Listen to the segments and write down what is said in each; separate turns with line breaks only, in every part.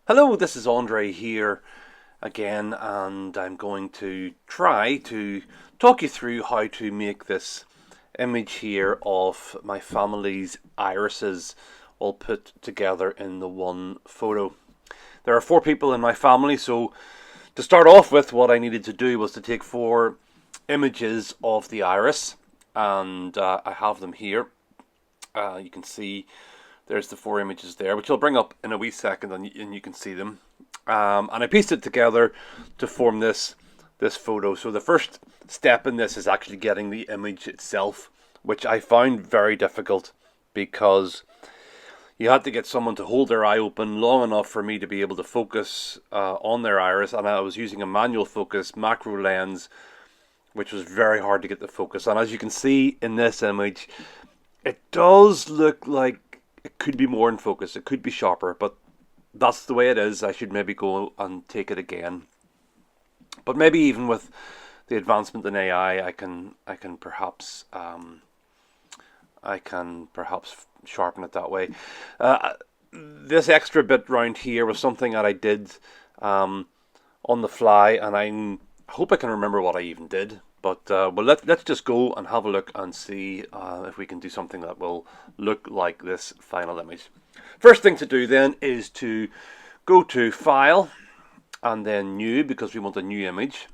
Hello, this is Andre here again, and I'm going to try to talk you through how to make this image here of my family's irises all put together in the one photo. There are four people in my family, so to start off with, what I needed to do was to take four images of the iris, and I have them here. You can see there's the four images there, which I'll bring up in a wee second, and you can see them. And I pieced it together to form this photo. So the first step in this is actually getting the image itself, which I found very difficult because you had to get someone to hold their eye open long enough for me to be able to focus on their iris, and I was using a manual focus macro lens, which was very hard to get the focus. And as you can see in this image, it does look like it could be more in focus. It could be sharper, but that's the way it is. I should maybe go and take it again. But maybe even with the advancement in AI, I can perhaps sharpen it that way. This extra bit round here was something that I did on the fly, and I hope I can remember what I even did. But let's just go and have a look and see if we can do something that will look like this final image. First thing to do then is to go to File and then New, because we want a new image.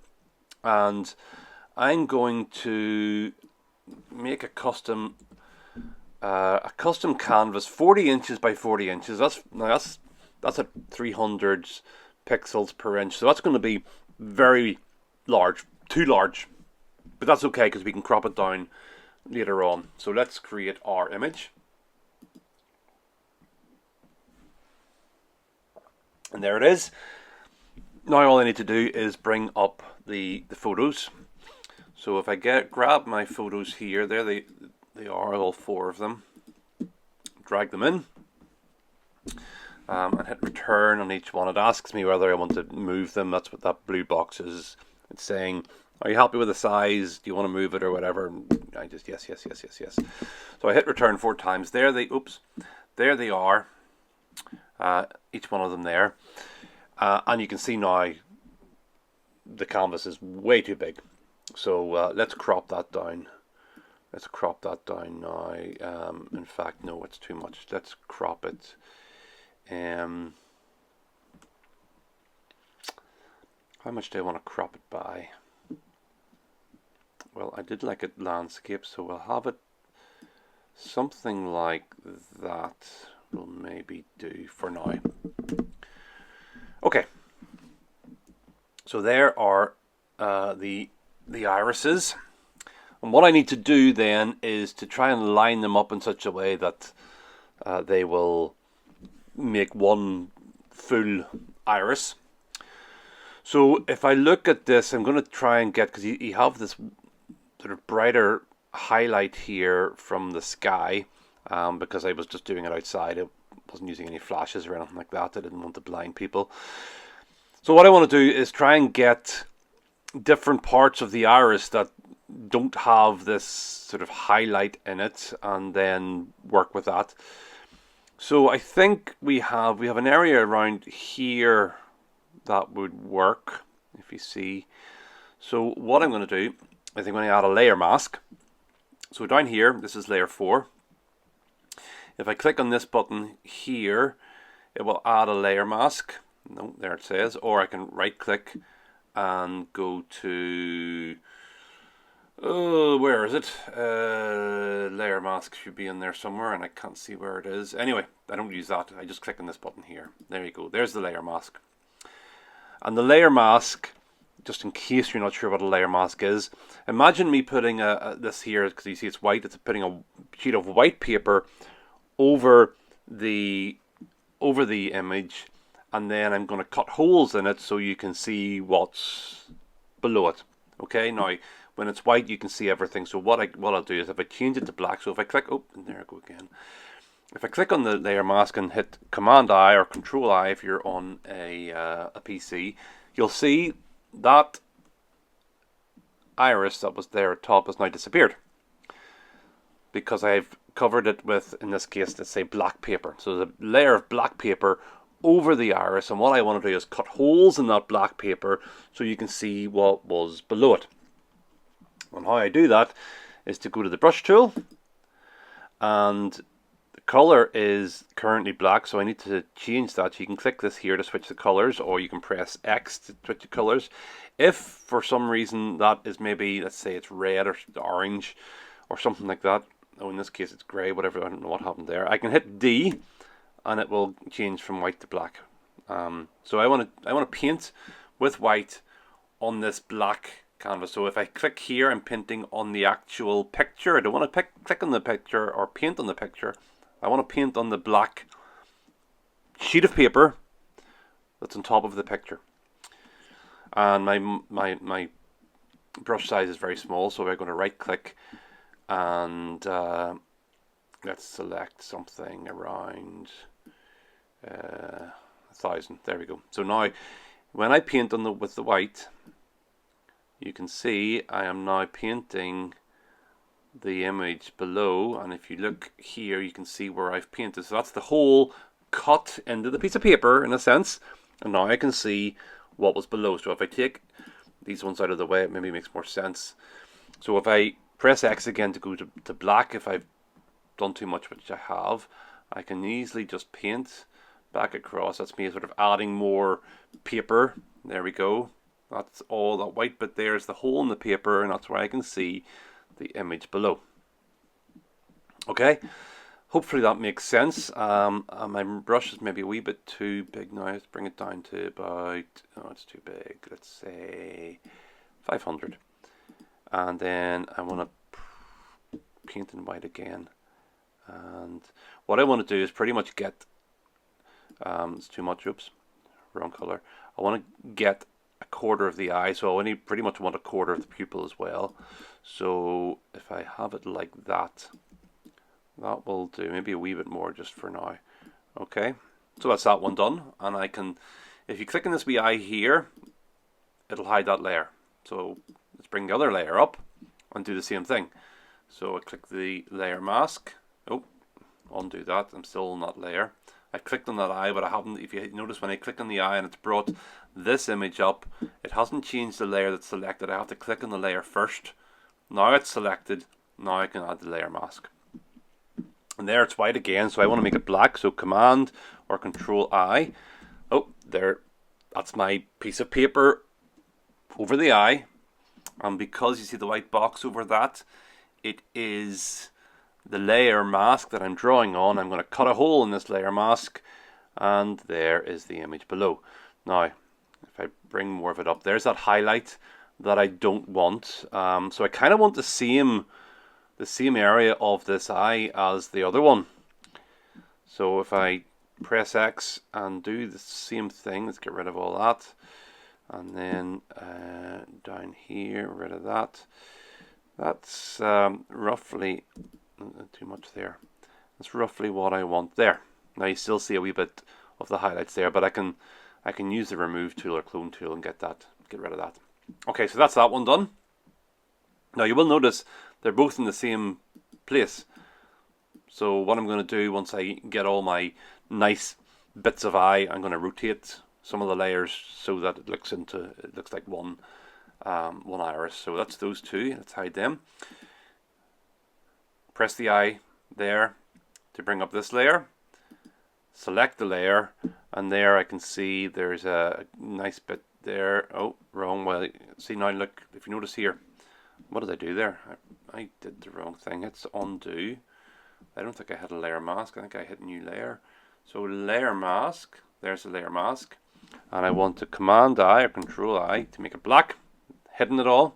And I'm going to make a custom canvas, 40 inches by 40 inches. That's at 300 pixels per inch, so that's going to be very large, too large, but that's okay because we can crop it down later on. So let's create our image, and there it is. Now all I need to do is bring up the photos. So if I grab my photos here, there they are, all four of them. Drag them in. And hit return on each one. It asks me whether I want to move them. That's what that blue box is. It's saying, are you happy with the size? Do you want to move it or whatever? And I just yes. So I hit return 4 times. There they are. Each one of them there. And you can see now the canvas is way too big. So let's crop that down. Let's crop that down now. In fact, no, it's too much. Let's crop it. How much do I want to crop it by? Well, I did like it landscape, so we'll have it something like that. Will maybe do for now. Okay. So there are the irises. And what I need to do then is to try and line them up in such a way that they will make one full iris. So if I look at this, I'm going to try and get, because you have this sort of brighter highlight here from the sky, because I was just doing it outside. I wasn't using any flashes or anything like that. I didn't want to blind people. So what I want to do is try and get different parts of the iris that don't have this sort of highlight in it, and then work with that. So I think we have an area around here that would work, if you see. So what I'm going to do is I'm going to add a layer mask. So down here, this is layer 4. If I click on this button here, it will add a layer mask. No, there it says. Or I can right click and go to, where is it? Layer mask should be in there somewhere, and I can't see where it is. Anyway, I don't use that. I just click on this button here. There you go. There's the layer mask. And the layer mask, just in case you're not sure what a layer mask is, imagine me putting this here, because you see it's white. It's putting a sheet of white paper over the image, and then I'm going to cut holes in it so you can see what's below it. Okay, now when it's white you can see everything. So what I'll do is if I change it to black, so if I click, and there I go again. If I click on the layer mask and hit Command I or Control I if you're on a PC, you'll see that iris that was there at top has now disappeared, because I've covered it with, in this case, let's say black paper. So the layer of black paper over the iris, and what I want to do is cut holes in that black paper so you can see what was below it. And how I do that is to go to the brush tool, and the color is currently black, so I need to change that. You can click this here to switch the colors, or you can press X to switch the colors. If for some reason that is maybe, let's say it's red or orange or something like that, oh, in this case it's grey, whatever, I don't know what happened there, I can hit D and it will change from white to black. So I want to paint with white on this black canvas. So if I click here, I'm painting on the actual picture. I don't want to click on the picture or paint on the picture. I want to paint on the black sheet of paper that's on top of the picture. And my brush size is very small, so we're going to right click and let's select something around 1,000. There we go. So now when I paint on with the white, you can see I am now painting the image below, and if you look here you can see where I've painted. So that's the hole cut into the piece of paper in a sense, and now I can see what was below. So if I take these ones out of the way, it maybe makes more sense. So if I press X again to go to black, if I've done too much, which I have, I can easily just paint back across. That's me sort of adding more paper. There we go. That's all that white bit there is the hole in the paper, and that's where I can see the image below. Okay, hopefully that makes sense. My brush is maybe a wee bit too big now. Let's bring it down to about, oh, it's too big. Let's say 500. And then I want to paint in white again. And what I want to do is pretty much get, it's too much, oops, wrong color. I want to get a quarter of the eye, so I only pretty much want a quarter of the pupil as well. So if I have it like that, that will do. Maybe a wee bit more just for now. Okay, so that's that one done. And I can, if you click on this wee eye here, it'll hide that layer. So let's bring the other layer up and do the same thing. So I click the layer mask. Oh, undo that. I'm still on that layer. I clicked on that eye, but I haven't. If you notice, when I click on the eye and it's brought this image up, it hasn't changed the layer that's selected. I have to click on the layer first. Now it's selected. Now I can add the layer mask. And there it's white again, so I want to make it black. So Command or Control I. Oh, there. That's my piece of paper over the eye. And because you see the white box over that, it is the layer mask that I'm drawing on. I'm going to cut a hole in this layer mask, and there is the image below. Now, if I bring more of it up, there's that highlight that I don't want. So I kind of want the same area of this eye as the other one. So if I press X and do the same thing, let's get rid of all that. And then down here, rid of that. That's roughly, too much there. That's roughly what I want there. Now you still see a wee bit of the highlights there, but I can use the remove tool or clone tool and get rid of that. Okay, so that's that one done. Now you will notice they're both in the same place. So what I'm going to do once I get all my nice bits of eye, I'm going to rotate some of the layers so that it looks like one iris. So that's those two. Let's hide them. Press the eye there to bring up this layer. Select the layer, and there I can see there's a nice bit there. Oh, wrong. Well, see now, look, if you notice here, what did I do there? I did the wrong thing. It's undo. I don't think I had a layer mask. I think I hit new layer. So layer mask, there's a layer mask. And I want to Command I or Control I to make it black, hidden it all.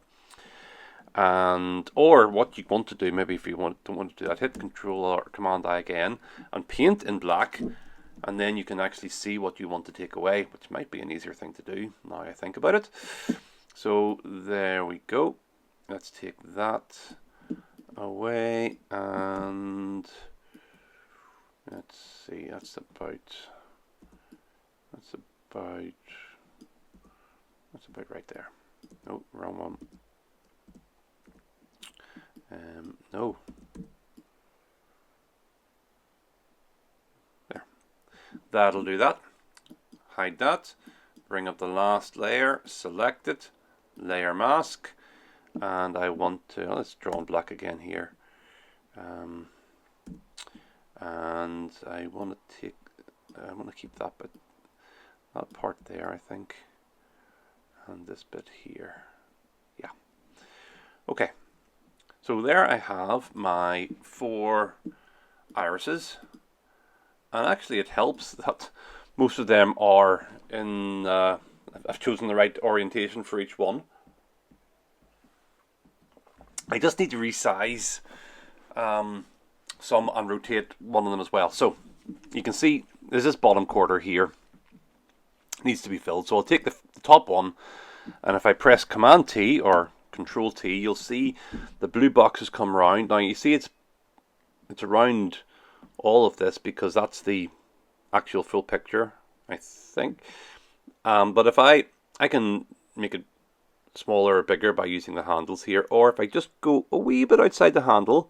And or what you want to do, maybe if you don't want to do that, hit Control or Command I again and paint in black, and then you can actually see what you want to take away, which might be an easier thing to do now I think about it. So there we go. Let's take that away, and let's see, that's about right there. Oh, wrong one. No. There. That'll do that. hide that, bring up the last layer, select it, layer mask, and I want to, let's draw on black again here. And I want to keep that bit, that part there, I think, and this bit here. Yeah. Okay. So there I have my 4 irises, and actually it helps that most of them are in. I've chosen the right orientation for each one. I just need to resize some and rotate one of them as well. So you can see there's this bottom quarter here, needs to be filled. So I'll take the top one, and if I press Command T or Control T, you'll see the blue boxes come round. Now you see it's around all of this because that's the actual full picture, I think. But if I can make it smaller or bigger by using the handles here, or if I just go a wee bit outside the handle,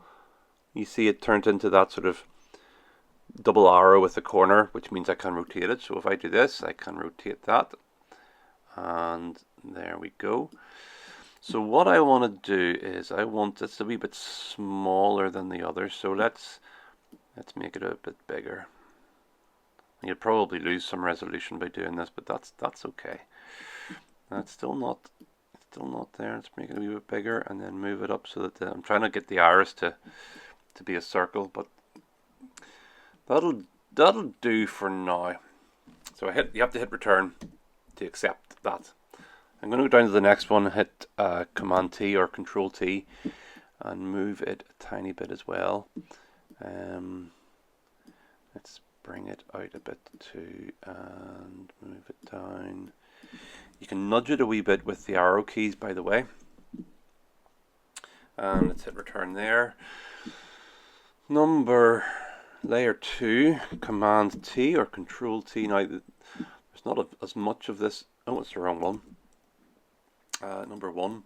you see it turns into that sort of double arrow with the corner, which means I can rotate it. So if I do this, I can rotate that, and there we go. So what I want to do is I want this a wee bit smaller than the others. So let's make it a bit bigger. You'll probably lose some resolution by doing this, but that's okay. That's still not there. Let's make it a wee bit bigger and then move it up so that I'm trying to get the iris to be a circle, but that'll do for now. So you have to hit return to accept that. I'm going to go down to the next one, hit Command T or Control T, and move it a tiny bit as well. Let's bring it out a bit too, and move it down. You can nudge it a wee bit with the arrow keys, by the way. And let's hit return there. Layer 2, Command T or Control T. Now, there's not as much of this. Oh, it's the wrong one. Number 1,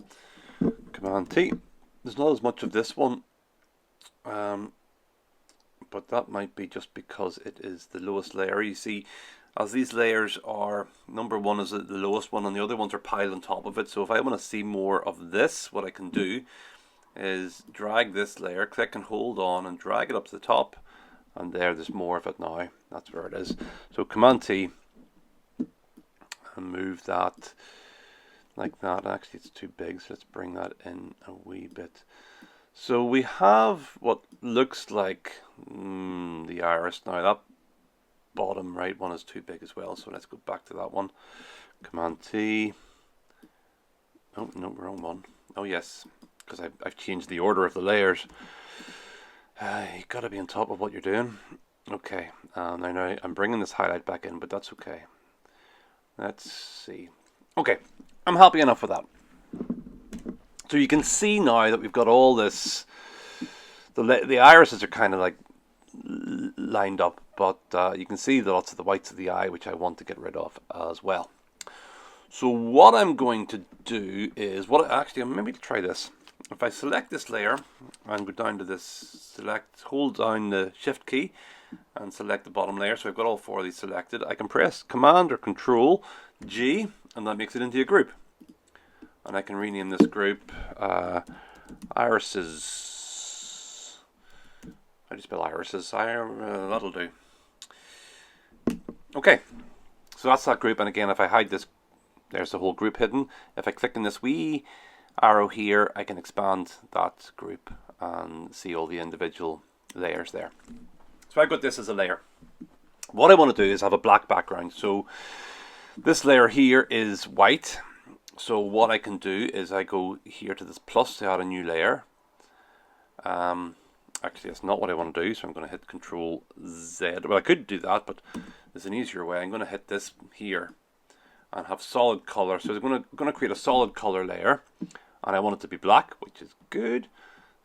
Command T. There's not as much of this one, but that might be just because it is the lowest layer. You see, as these layers are, number 1 is the lowest one, and the other ones are piled on top of it. So if I want to see more of this, what I can do is drag this layer, click and hold on, and drag it up to the top, and there's more of it now. That's where it is. So Command T, and move that like that. Actually, it's too big, so let's bring that in a wee bit. So we have what looks like the iris. Now that bottom right one is too big as well, so let's go back to that one. Command T. Oh no, wrong one. Oh yes, because I've changed the order of the layers. You've got to be on top of what you're doing. Okay, now I'm bringing this highlight back in, but that's okay. Let's see. Okay, I'm happy enough with that. So you can see now that we've got all this. The irises are kind of like lined up, but you can see lots of the whites of the eye, which I want to get rid of as well. So what I'm going to do is, maybe to try this. If I select this layer and go down to this, hold down the Shift key and select the bottom layer. So I've got all 4 of these selected. I can press Command or Control G, and that makes it into a group. And I can rename this group irises. How do you spell irises? That'll do. Okay, so that's that group. And again, if I hide this, there's the whole group hidden. If I click on this wee arrow here, I can expand that group and see all the individual layers there. So I've got this as a layer. What I want to do is have a black background. So this layer here is white. So what I can do is I go here to this plus to add a new layer. Actually, that's not what I want to do, so I'm going to hit Control Z. Well, I could do that, but there's an easier way. I'm going to hit this here and have solid color. So I'm going to create a solid color layer, and I want it to be black, which is good.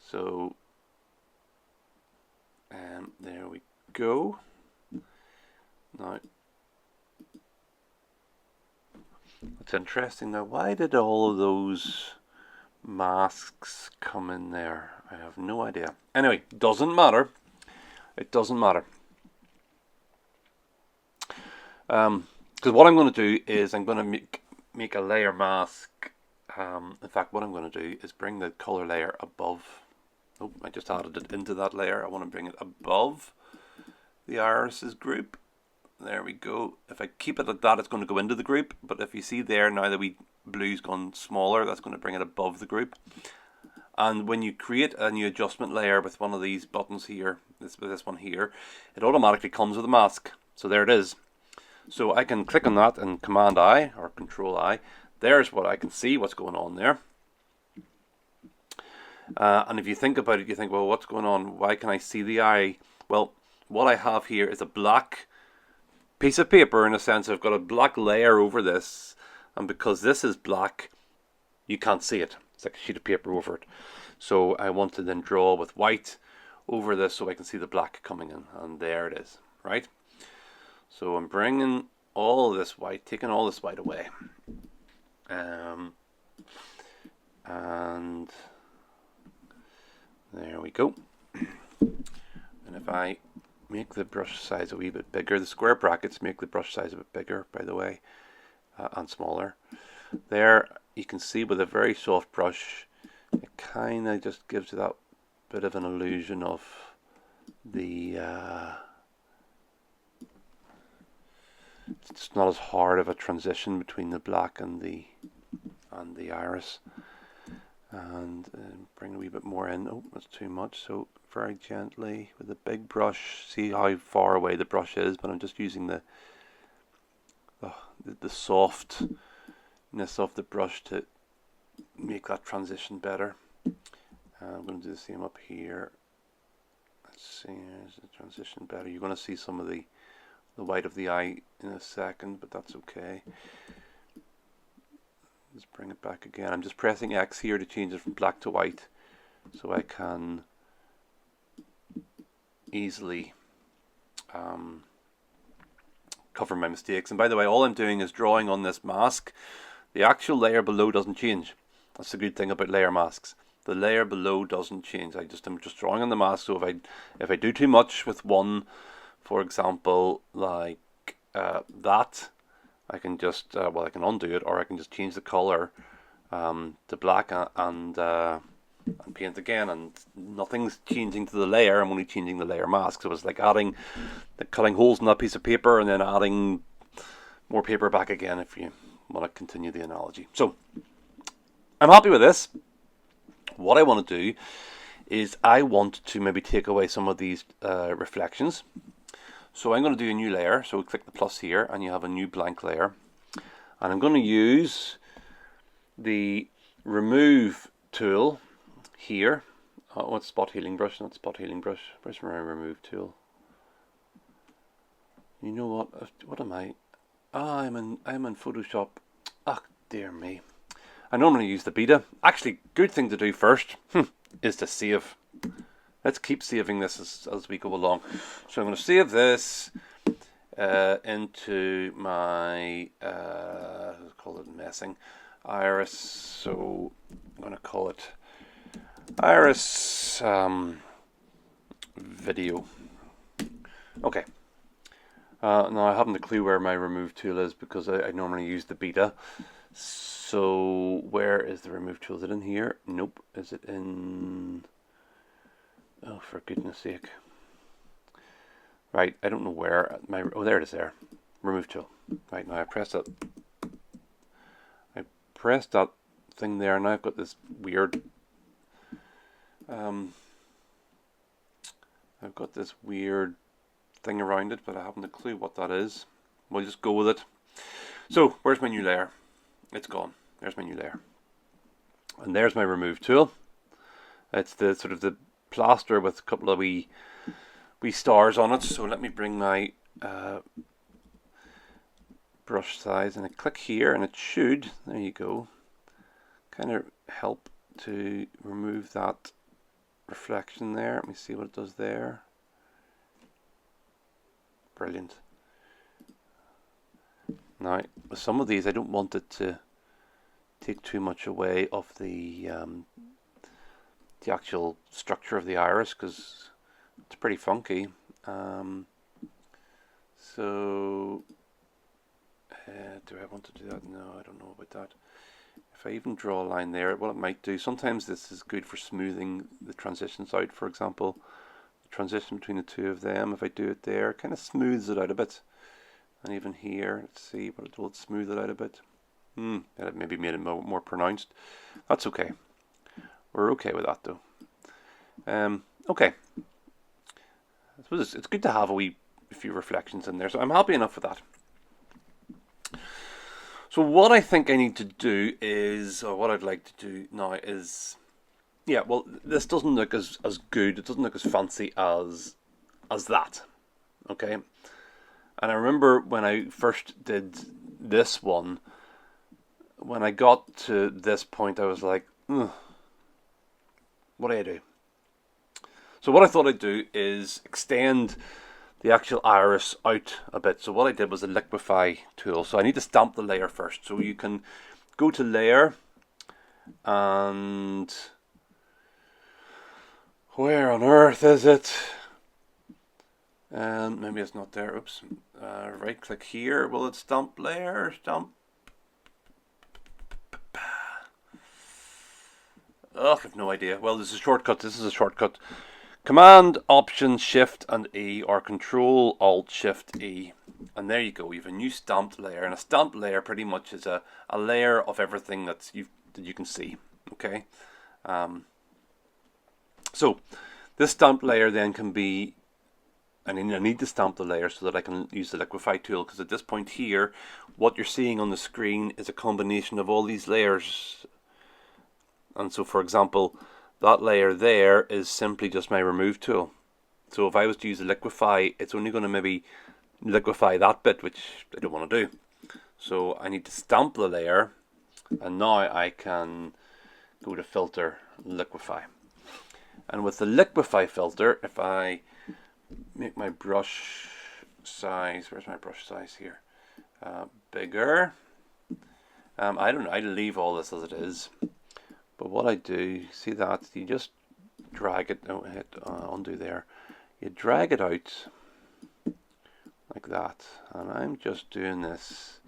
So there we go. Now, it's interesting. Now, why did all of those masks come in there? I have no idea. Anyway, doesn't matter. It doesn't matter. Because what I'm going to do is I'm going to make a layer mask. In fact, what I'm going to do is bring the color layer above. Oh, I just added it into that layer. I want to bring it above the irises group. There we go. If I keep it like that, it's going to go into the group. But if you see there, now that blue's gone smaller, that's going to bring it above the group. And when you create a new adjustment layer with one of these buttons here, this one here, it automatically comes with a mask. So there it is. So I can click on that and Command I or Control I. There's what I can see, what's going on there. And if you think about it, you think, well, what's going on? Why can I see the eye? Well, what I have here is a black piece of paper, in a sense. I've got a black layer over this, and because this is black, you can't see it. It's like a sheet of paper over it. So I want to then draw with white over this so I can see the black coming in, and there it is, right? So I'm bringing all this white, taking all this white away. And there we go. And if I make the brush size a wee bit bigger, the square brackets make the brush size a bit bigger, by the way, and smaller. There you can see with a very soft brush, it kind of just gives you that bit of an illusion of the it's not as hard of a transition between the black and the iris. And bring a wee bit more in. Oh, that's too much. So very gently with a big brush. See how far away the brush is, but I'm just using the softness of the brush to make that transition better. I'm going to do the same up here. Let's see, is the transition better? You're going to see some of the white of the eye in a second, but that's okay. Let's bring it back again. I'm just pressing X here to change it from black to white, so I can easily cover my mistakes. And by the way, all I'm doing is drawing on this mask. The actual layer below doesn't change. That's the good thing about layer masks. The layer below doesn't change. I'm just drawing on the mask. So if I do too much with one, for example, like that, I can just well, I can undo it, or I can just change the color to black and paint again, and nothing's changing to the layer. I'm only changing the layer mask. So it's like cutting holes in that piece of paper and then adding more paper back again, if you want to continue the analogy. So I'm happy with this. What I want to do is I want to maybe take away some of these reflections. So I'm going to do a new layer. So click the plus here and you have a new blank layer. And I'm going to use the remove tool here. What's spot healing brush? Not spot healing brush. Where's my remove tool? You know what? What am I? I'm in Photoshop. Ah, dear me. I normally use the beta. Actually, good thing to do first is to save. Let's keep saving this as we go along. So I'm going to save this into my, let's call it messing, iris. So I'm going to call it iris video. Okay. Now I haven't a clue where my remove tool is because I normally use the beta. So where is the remove tool? Is it in here? Nope. Is it in... Oh, for goodness sake. Right, I don't know where my... Oh, there it is there. Remove tool. Right, now I pressed that. I pressed that thing there, and now I've got this weird... I've got this weird thing around it, but I haven't a clue what that is. We'll just go with it. So, where's my new layer? It's gone. There's my new layer. And there's my remove tool. It's the sort of the plaster with a couple of wee stars on it. So let me bring my brush size and I click here, and it should, there you go, kind of help to remove that reflection there. Let me see what it does there. Brilliant. Now with some of these I don't want it to take too much away of the actual structure of the iris, because it's pretty funky. So want to do that? No, I don't know about that. If I even draw a line there, what it might do, sometimes this is good for smoothing the transitions out. For example, the transition between the two of them, if I do it there, kind of smooths it out a bit. And even here, let's see, but will it smooth it out a bit? That maybe made it more pronounced. That's okay. We're okay with that though. Okay. I suppose it's good to have a few reflections in there, so I'm happy enough with that. So what I think I need to do is, or what I'd like to do now is, yeah, well, this doesn't look as good, it doesn't look as fancy as that, okay? And I remember when I first did this one, when I got to this point, I was like, what do I do? So what I thought I'd do is extend the actual iris out a bit. So what I did was a liquify tool. So I need to stamp the layer first. So you can go to layer, and where on earth is it? And maybe it's not there. Oops. Right click here. Will it stamp layer? Stamp. Oh, I have no idea. Well, this is a shortcut. This is a shortcut. Command, Option, Shift and E, or Control, Alt, Shift, E. And there you go. You have a new stamped layer. And a stamped layer pretty much is a layer of everything that you can see. Okay. So this stamped layer then can be, I need to stamp the layer so that I can use the liquify tool, because at this point here, what you're seeing on the screen is a combination of all these layers. And so, for example, that layer there is simply just my remove tool. So if I was to use the liquify, it's only going to maybe liquify that bit, which I don't want to do. So I need to stamp the layer, and now I can go to filter, liquify. And with the liquify filter, if I make my brush size, where's my brush size here? Bigger. I don't know, I leave all this as it is. But what I do, see that, you just drag it, no, hit undo there. You drag it out like that. And I'm just doing this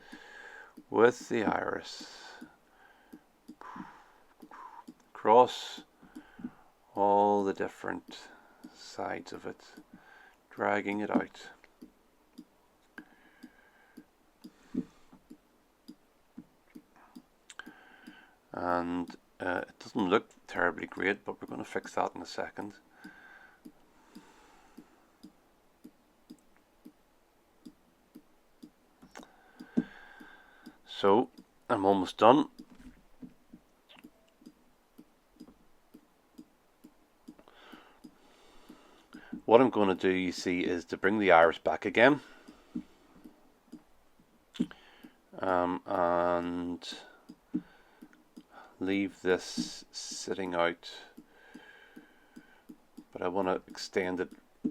with the iris. Across all the different sides of it. Dragging it out. And it doesn't look terribly great, but we're going to fix that in a second. So I'm almost done. What I'm going to do, you see, is to bring the iris back again. And leave this sitting out, but I want to extend it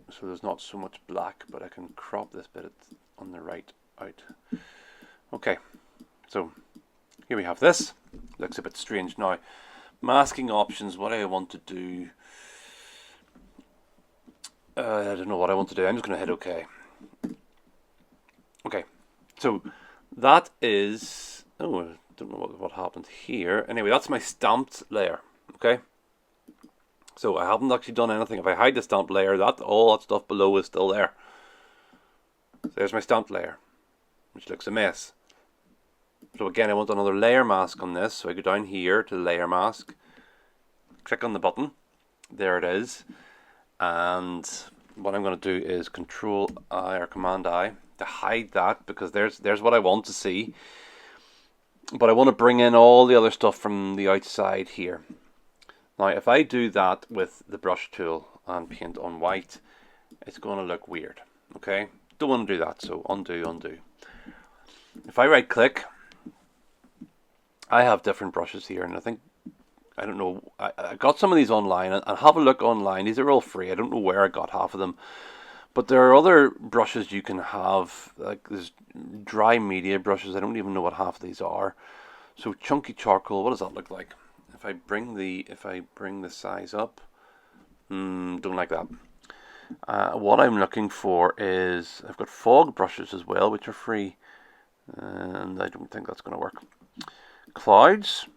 so there's not so much black, but I can crop this bit on the right out. Okay, so here we have this. Looks a bit strange now. Masking options, what I want to do, I don't know what I want to do. I'm just going to hit OK. Okay, so that is, oh, I don't know what happened here. Anyway, that's my stamped layer. Okay, so I haven't actually done anything. If I hide the stamped layer, all that stuff below is still there. So there's my stamped layer, which looks a mess. So again, I want another layer mask on this. So I go down here to the layer mask, click on the button. There it is. And what I'm going to do is Control I or Command I to hide that, because there's what I want to see. But I want to bring in all the other stuff from the outside here. Now, if I do that with the brush tool and paint on white, it's going to look weird. Okay, don't want to do that. So undo, undo. If I right click, I have different brushes here, and I don't know, I got some of these online, and have a look online. These are all free. I don't know where I got half of them. But there are other brushes you can have, like there's dry media brushes. I don't even know what half of these are. So chunky charcoal, what does that look like? If I bring the size up, don't like that. What I'm looking for is, I've got fog brushes as well, which are free. And I don't think that's going to work. Clouds.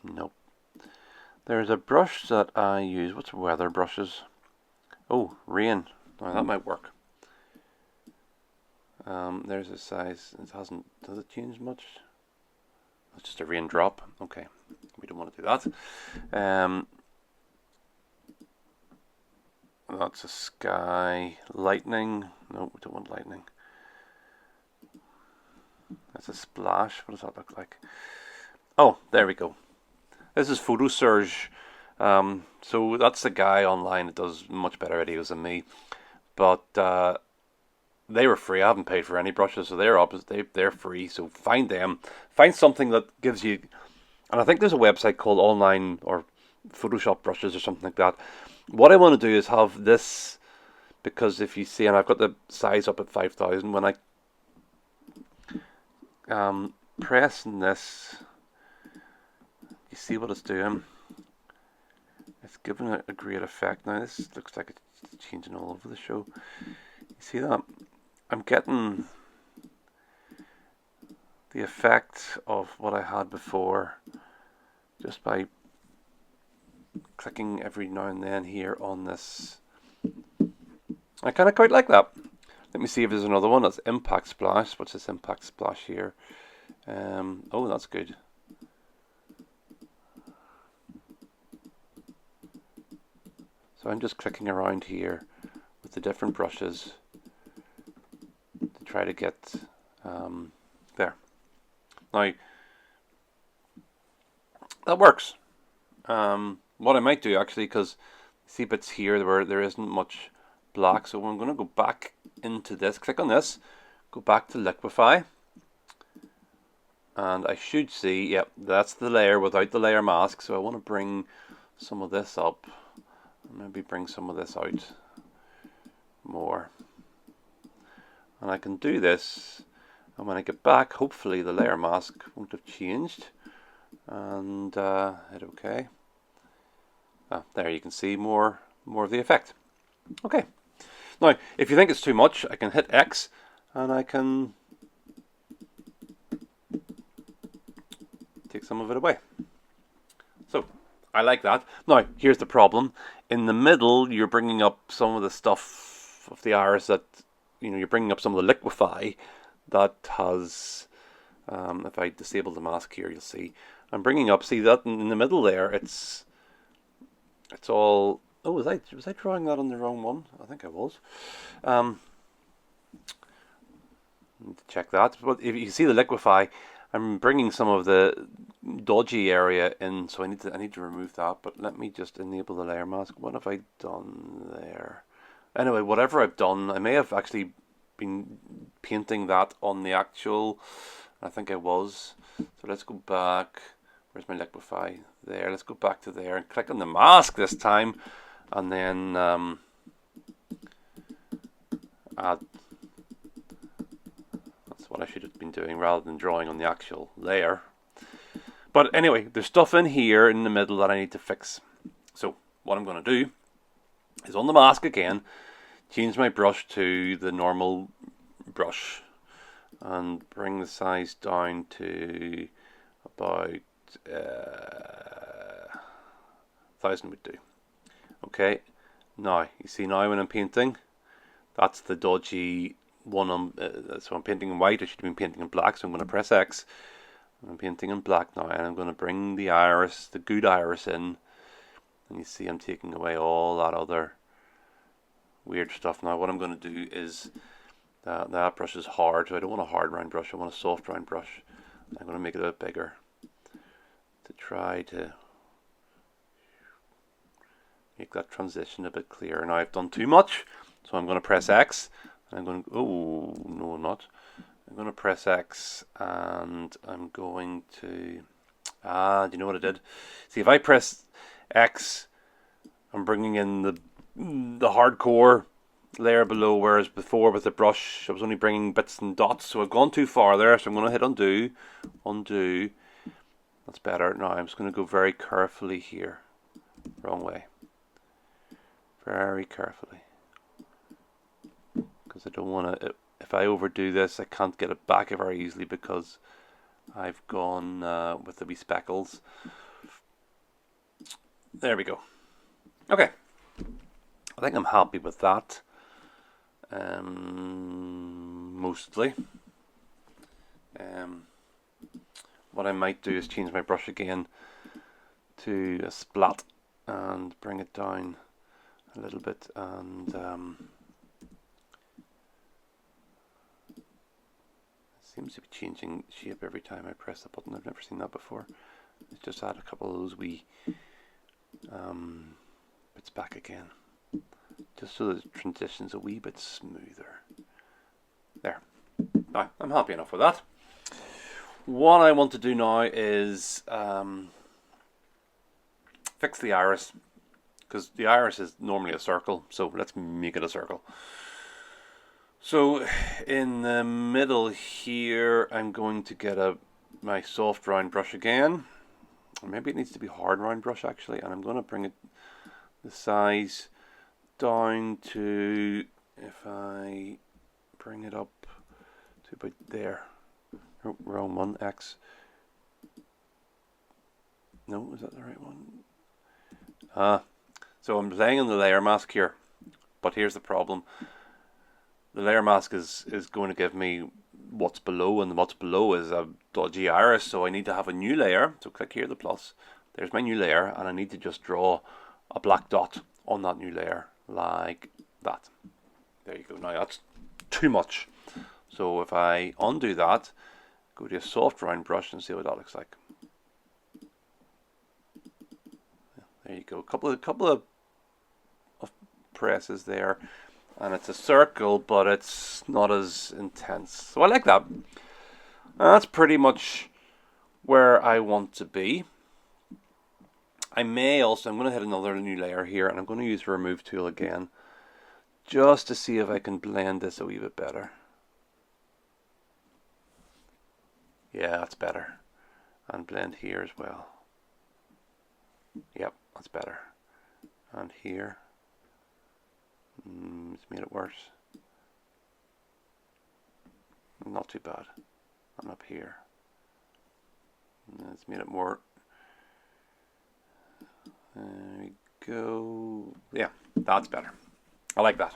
Nope. There's a brush that I use. What's weather brushes? Oh, rain. Now that might work. There's a size. It hasn't. Does it change much? It's just a raindrop. Okay, we don't want to do that. That's a sky. Lightning. No, we don't want lightning. That's a splash. What does that look like? Oh, there we go. This is PhotoSurge. So that's the guy online that does much better videos than me. But they were free. I haven't paid for any brushes, so they're free. So find them. Find something that gives you. And I think there's a website called Online or Photoshop Brushes or something like that. What I want to do is have this, because if you see, and I've got the size up at 5,000. When I press this, you see what it's doing. It's giving it a great effect. Now this looks like it's changing all over the show. You see that? I'm getting the effect of what I had before just by clicking every now and then here on this. I kind of quite like that. Let me see if there's another one. That's Impact Splash. What's this Impact Splash here? Oh, that's good. So I'm just clicking around here with the different brushes to try to get there. Now, that works. What I might do actually, because see bits here where there isn't much black, so I'm going to go back into this, click on this, go back to Liquify, and I should see, yep, that's the layer without the layer mask. So I want to bring some of this up, maybe bring some of this out more, and I can do this, and when I get back, hopefully the layer mask won't have changed, and hit OK. There you can see more of the effect. Okay. Now, if you think it's too much, I can hit X and I can take some of it away. So, I like that. Now, here's the problem. In the middle, you're bringing up some of the stuff of the iris that, you're bringing up some of the Liquify that has, if I disable the mask here, you'll see, I'm bringing up, see that in the middle there, it's all. Oh, was I drawing that on the wrong one? I think I was. Need to check that. But if you see the Liquify, I'm bringing some of the dodgy area in, so I need to remove that. But let me just enable the layer mask. What have I done there? Anyway, whatever I've done, I may have actually been painting that on the actual. I think I was. So let's go back. Where's my Liquify? There. Let's go back to there and click on the mask this time, and then add. That's what I should have been doing rather than drawing on the actual layer. But anyway, there's stuff in here in the middle that I need to fix. So what I'm going to do is on the mask again, change my brush to the normal brush and bring the size down to about 1,000 would do. Okay, now you see now when I'm painting, that's the dodgy one. So I'm painting in white. I should have been painting in black. So I'm going to press X. I'm painting in black now, and I'm going to bring the iris, the good iris, in. And you see I'm taking away all that other weird stuff. Now what I'm going to do is that brush is hard, so I don't want a hard round brush. I want a soft round brush. I'm going to make it a bit bigger to try to make that transition a bit clearer. Now I've done too much, so I'm going to press X. And I'm going to, oh, no I'm not. I'm going to press X and I'm going to, do you know what I did? See, if I press X, I'm bringing in the hardcore layer below, whereas before with the brush I was only bringing bits and dots, so I've gone too far there. So I'm going to hit undo. That's better. Now I'm just going to go very carefully here. Wrong way. Very carefully, because I don't want to if I overdo this, I can't get it back very easily because I've gone with the wee speckles. There we go. Okay, I think I'm happy with that. Mostly. What I might do is change my brush again to a splat and bring it down a little bit, and it seems to be changing shape every time I press the button. I've never seen that before. Let's just add a couple of those wee bits back again, just so the transition's a wee bit smoother. There. Now, I'm happy enough with that. What I want to do now is fix the iris, because the iris is normally a circle, so let's make it a circle. So in the middle here, I'm going to get my soft round brush again. Or maybe it needs to be hard round brush actually, and I'm going to bring the size down to, if I bring it up to about there. Oh, wrong one, X. No, is that the right one? So I'm playing in the layer mask here, but here's the problem. The layer mask is going to give me what's below, and what's below is a dodgy iris, so I need to have a new layer. So click here, the plus. There's my new layer, and I need to just draw a black dot on that new layer, like that. There you go. Now that's too much. So if I undo that, go to a soft round brush and see what that looks like. There you go. A couple of presses there, and it's a circle, but it's not as intense. So I like that. That's pretty much where I want to be. I'm going to hit another new layer here, and I'm going to use the remove tool again, just to see if I can blend this a wee bit better. Yeah, that's better. And blend here as well. Yep, that's better. And here. It's made it worse. Not too bad. And up here. It's made it more. There we go. Yeah, that's better. I like that.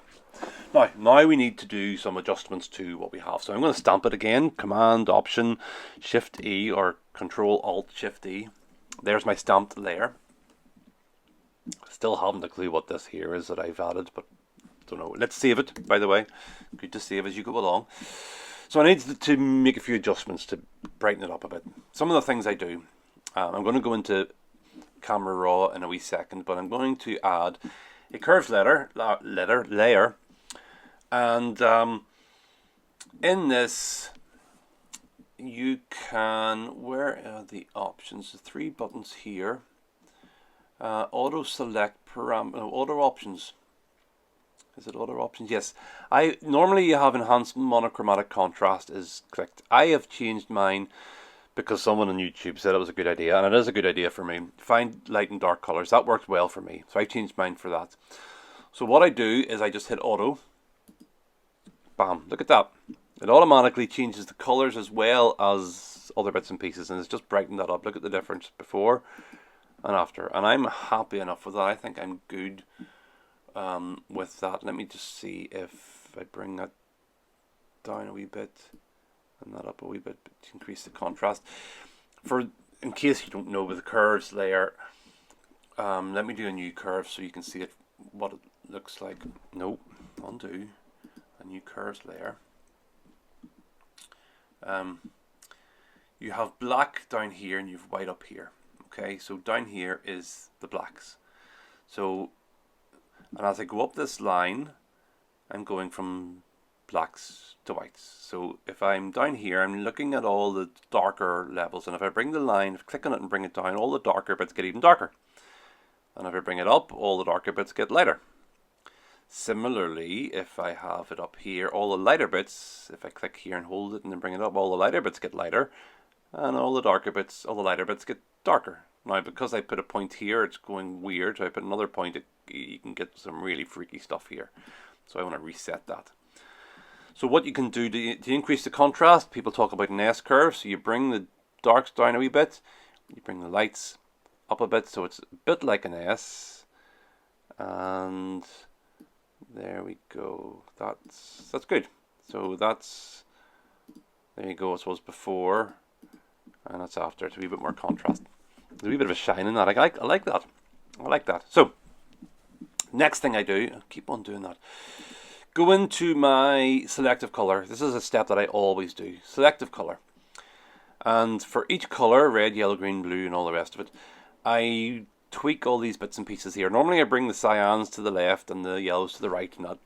Now we need to do some adjustments to what we have. So I'm going to stamp it again. Command, Option, Shift E, or Control Alt Shift E. There's my stamped layer. Still haven't a clue what this here is that I've added, but don't know. Let's save it, by the way. Good to save as you go along. So I need to make a few adjustments to brighten it up a bit. Some of the things I do, I'm going to go into Camera Raw in a wee second, but I'm going to add a curved layer, and in this you can, where are the options? The three buttons here. Auto select auto options. Is it auto options? Yes. Normally you have enhanced monochromatic contrast is clicked. I have changed mine because someone on YouTube said it was a good idea, and it is a good idea for me. Find light and dark colors. That works well for me, so I changed mine for that. So what I do is I just hit auto. Bam! Look at that. It automatically changes the colors as well as other bits and pieces, and it's just brightened that up. Look at the difference before and after, and I'm happy enough with that. I think I'm good with that. Let me just see if I bring that down a wee bit and that up a wee bit to increase the contrast. In case you don't know, with the curves layer, let me do a new curve so you can see what it looks like. Nope, undo a new curves layer. You have black down here and you have white up here. Okay, so down here is the blacks. So, and as I go up this line, I'm going from blacks to whites. So if I'm down here, I'm looking at all the darker levels, and if I bring the line, click on it and bring it down, all the darker bits get even darker. And if I bring it up, all the darker bits get lighter. Similarly, if I have it up here, all the lighter bits, if I click here and hold it and then bring it up, all the lighter bits get lighter, and all the darker bits, all the lighter bits get darker. Now, because I put a point here, it's going weird. So I put another point, you can get some really freaky stuff here. So I want to reset that. So what you can do to increase the contrast, people talk about an S-curve. So you bring the darks down a wee bit, you bring the lights up a bit, so it's a bit like an S. And there we go. That's good. So that's, there you go. It was before, and that's after. It's a wee bit more contrast. There's a wee bit of a shine in that. I like that. I like that. So next thing I do, I'll keep on doing that. Go into my selective color. This is a step that I always do. Selective color. And for each color, red, yellow, green, blue, and all the rest of it, I tweak all these bits and pieces here. Normally I bring the cyans to the left and the yellows to the right, and that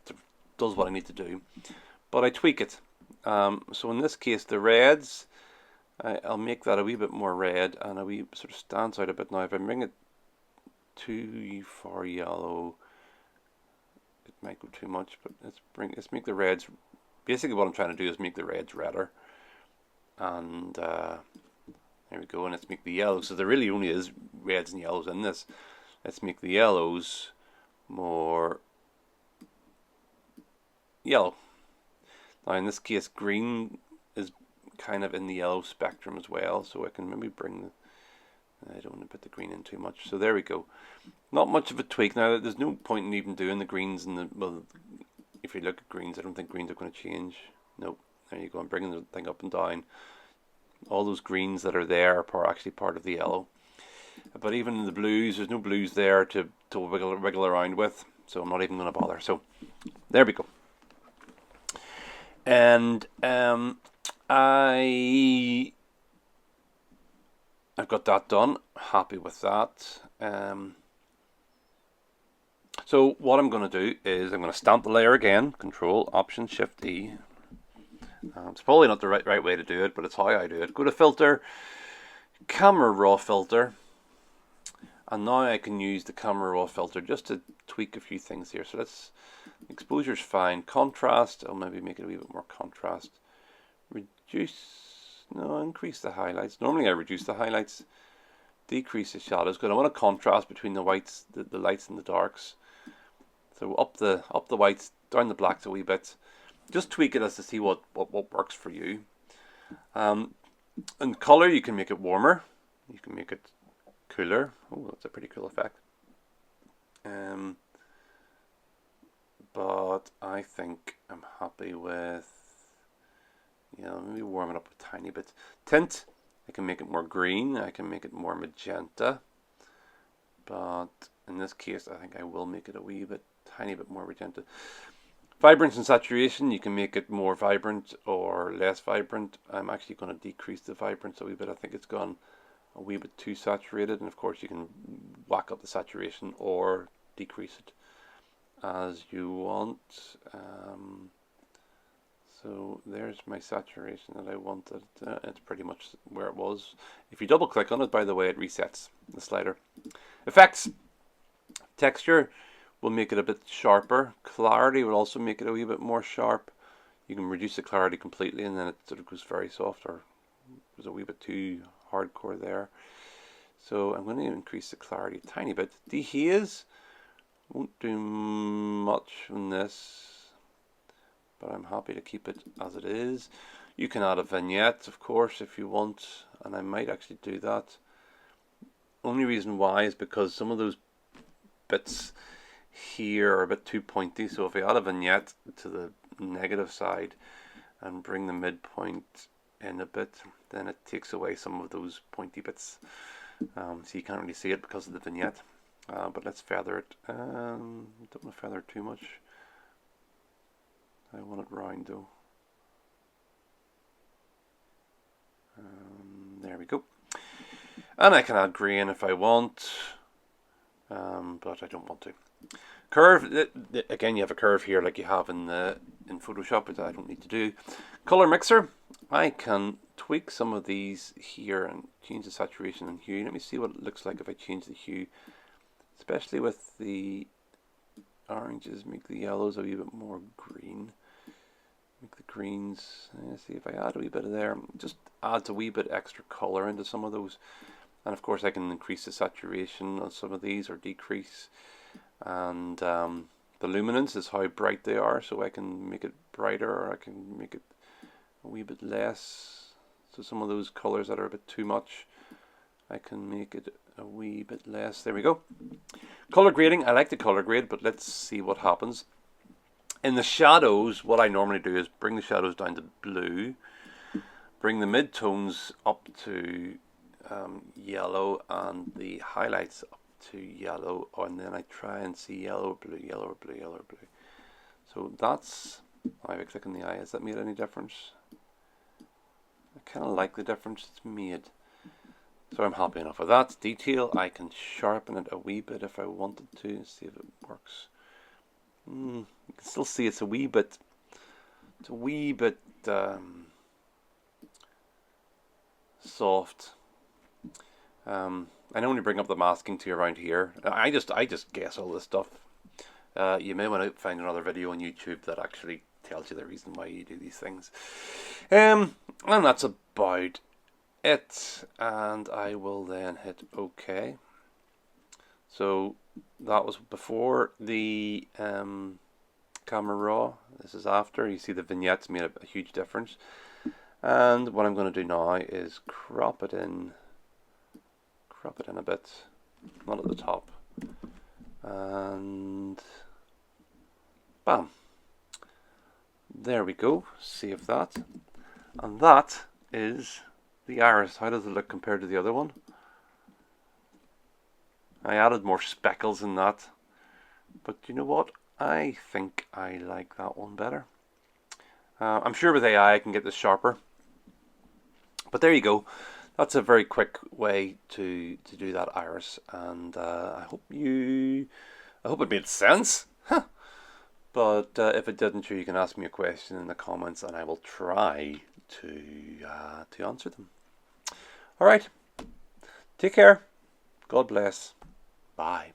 does what I need to do. But I tweak it. So in this case, the reds, I'll make that a wee bit more red, and a wee sort of stands out a bit now. If I bring it too far yellow, it might go too much, but let's make the reds. Basically, what I'm trying to do is make the reds redder, and there we go. And let's make the yellows. So there really only is reds and yellows in this. Let's make the yellows more yellow. Now in this case, green is kind of in the yellow spectrum as well, so I can maybe bring the. I don't want to put the green in too much. So there we go. Not much of a tweak. Now, there's no point in even doing the greens and the, well, if you look at greens, I don't think greens are going to change. Nope. There you go. I'm bringing the thing up and down. All those greens that are there are actually part of the yellow. But even in the blues, there's no blues there to wiggle around with. So I'm not even going to bother. So there we go. And I've got that done. Happy with that. So what I'm going to do is I'm going to stamp the layer again. Control Option Shift E. It's probably not the right way to do it, but it's how I do it. Go to Filter, Camera Raw Filter, and now I can use the Camera Raw Filter just to tweak a few things here. So exposure's fine. Contrast, I'll maybe make it a wee bit more contrast. Increase the highlights. Normally I reduce the highlights, decrease the shadows, because I want a contrast between the whites, the lights and the darks. So up the whites, down the blacks a wee bit. Just tweak it as to see what works for you. In color, you can make it warmer. You can make it cooler. Oh, that's a pretty cool effect. But I think I'm happy with, maybe warm it up a tiny bit. Tint, I can make it more green. I can make it more magenta. But in this case, I think I will make it a tiny bit more magenta. Vibrance and saturation, you can make it more vibrant or less vibrant. I'm actually going to decrease the vibrance a wee bit. I think it's gone a wee bit too saturated, and of course you can whack up the saturation or decrease it as you want. So there's my saturation that I wanted. It's pretty much where it was. If you double click on it, by the way, it resets the slider. Effects, texture will make it a bit sharper. Clarity will also make it a wee bit more sharp. You can reduce the clarity completely, and then it sort of goes very soft, or was a wee bit too hardcore there. So I'm going to increase the clarity a tiny bit. Dehaze won't do much on this, but I'm happy to keep it as it is. You can add a vignette, of course, if you want, and I might actually do that. Only reason why is because some of those bits here are a bit too pointy, so if I add a vignette to the negative side and bring the midpoint in a bit, then it takes away some of those pointy bits. So you can't really see it because of the vignette. But let's feather it. Don't want to feather it too much. I want it round though. There we go. And I can add green if I want, but I don't want to. Curve, again, you have a curve here like you have in Photoshop, which I don't need to do. Color mixer, I can tweak some of these here and change the saturation and hue. Let me see what it looks like if I change the hue, especially with the oranges. Make the yellows a wee bit more green. Make the greens, see if I add a wee bit of there, just adds a wee bit extra color into some of those. And of course I can increase the saturation on some of these or decrease. And The luminance is how bright they are, so I can make it brighter, or I can make it a wee bit less. So some of those colors that are a bit too much, I can make it a wee bit less. There we go. Color grading. I like the color grade, but let's see what happens. In the shadows, what I normally do is bring the shadows down to blue, bring the mid-tones up to yellow, and the highlights up to yellow, and then I try and see yellow, blue, yellow, blue, yellow, blue. So that's, I have a click on the eye. Has that made any difference? I kind of like the difference it's made. So I'm happy enough with that. Detail, I can sharpen it a wee bit if I wanted to, see if it works. You can still see it's a wee bit soft. I only bring up the masking to around here. I just guess all this stuff. You may want to find another video on YouTube that actually tells you the reason why you do these things. And that's about it. And I will then hit OK. So that was before the camera raw. This is after. You see the vignettes made a huge difference. And what I'm going to do now is crop it in a bit, not at the top, and bam, there we go. Save that, and that is the iris. How does it look compared to the other one? I added more speckles in that, but you know what, I think I like that one better. I'm sure with AI I can get this sharper, but there you go. That's a very quick way to do that iris, and I hope it made sense. Huh. But if it didn't, sure, you can ask me a question in the comments, and I will try to answer them. All right, take care. God bless. Bye.